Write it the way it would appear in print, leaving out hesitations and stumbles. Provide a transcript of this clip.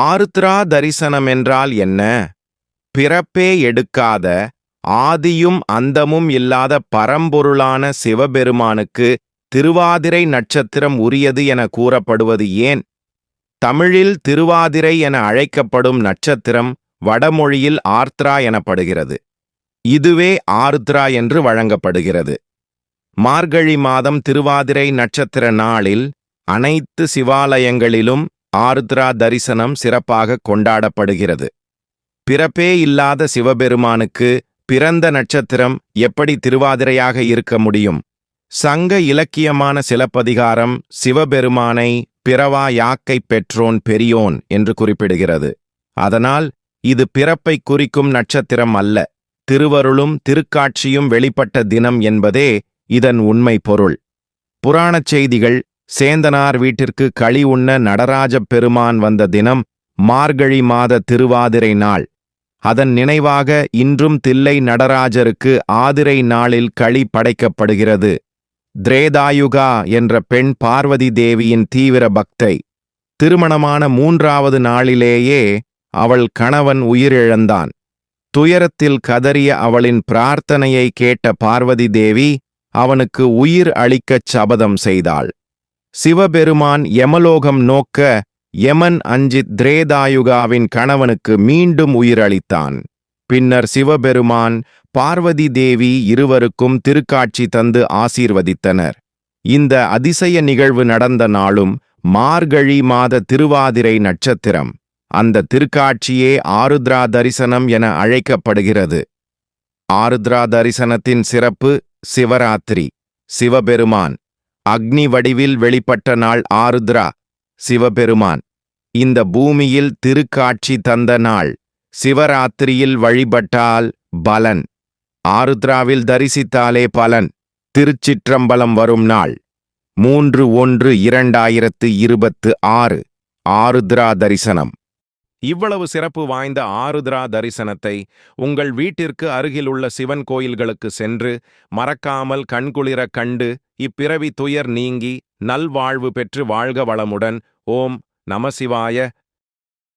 ஆருத்ரா தரிசனம் என்றால் என்ன? பிறப்பே எடுக்காத, ஆதியும் அந்தமும் இல்லாத பரம்பொருளான சிவபெருமானுக்கு திருவாதிரை நட்சத்திரம் உரியது என கூறப்படுவது ஏன்? தமிழில் திருவாதிரை என அழைக்கப்படும் நட்சத்திரம் வடமொழியில் ஆர்த்ரா எனப்படுகிறது. இதுவே ஆருத்ரா என்று வழங்கப்படுகிறது. மார்கழி மாதம் திருவாதிரை நட்சத்திர நாளில் அனைத்து சிவாலயங்களிலும் ஆருத்ரா தரிசனம் சிறப்பாக கொண்டாடப்படுகிறது. பிறப்பே இல்லாத சிவபெருமானுக்கு பிறந்த நட்சத்திரம் எப்படி திருவாதிரையாக இருக்க முடியும்? சங்க இலக்கியமான சிலப்பதிகாரம் சிவபெருமானை பிறவா யாக்கை பெற்றோன் பெரியோன் என்று குறிப்பிடுகிறது. அதனால் இது பிறப்பை குறிக்கும் நட்சத்திரம் அல்ல, திருவருளும் திருக்காட்சியும் வெளிப்பட்ட தினம் என்பதே இதன் உண்மை பொருள். புராணச் செய்திகள் சேந்தனார் வீட்டிற்கு களி உண்ண நடராஜப் பெருமான் வந்த தினம் மார்கழி மாத திருவாதிரை நாள். அதன் நினைவாக இன்றும் தில்லை நடராஜருக்கு ஆதிரை நாளில் களி படைக்கப்படுகிறது. திரேதாயுகா என்ற பெண் பார்வதி தேவியின் தீவிர பக்தை. திருமணமான 3வது நாளிலேயே அவள் கணவன் உயிரிழந்தான். துயரத்தில் கதறிய அவளின் பிரார்த்தனையை கேட்ட பார்வதி தேவி அவனுக்கு உயிர் அளிக்கச் சபதம் செய்தாள். சிவபெருமான் யமலோகம் நோக்க யமன் அஞ்சித் திரேதாயுகாவின் கணவனுக்கு மீண்டும் உயிர் அளித்தான். பின்னர் சிவபெருமான் பார்வதி தேவி இருவருக்கும் திருக்காட்சி தந்து ஆசீர்வதித்தனர். இந்த அதிசய நிகழ்வு நடந்த நாளும் மார்கழி மாத திருவாதிரை நட்சத்திரம். அந்த திருக்காட்சியே ஆருத்ரா தரிசனம் என அழைக்கப்படுகிறது. ஆருத்ரா தரிசனத்தின் சிறப்பு சிவராத்திரி. சிவபெருமான் அக்னி வடிவில் வெளிப்பட்ட நாள் ஆருத்ரா. சிவபெருமான் இந்த பூமியில் திருக்காட்சி தந்த நாள். சிவராத்திரியில் வழிபட்டால் பலன், ஆருத்ராவில் தரிசித்தாலே பலன். திருச்சிற்றம்பலம் வரும் நாள் 3/1/2026 ஆருத்ரா தரிசனம். இவ்வளவு சிறப்பு வாய்ந்த ஆருத்ரா தரிசனத்தை உங்கள் வீட்டிற்கு அருகிலுள்ள சிவன் கோயில்களுக்கு சென்று மறக்காமல் கண்குளிர கண்டு இப்பிறவி துயர் நீங்கி நல்வாழ்வு பெற்று வாழ்க வளமுடன். ஓம் நமசிவாய.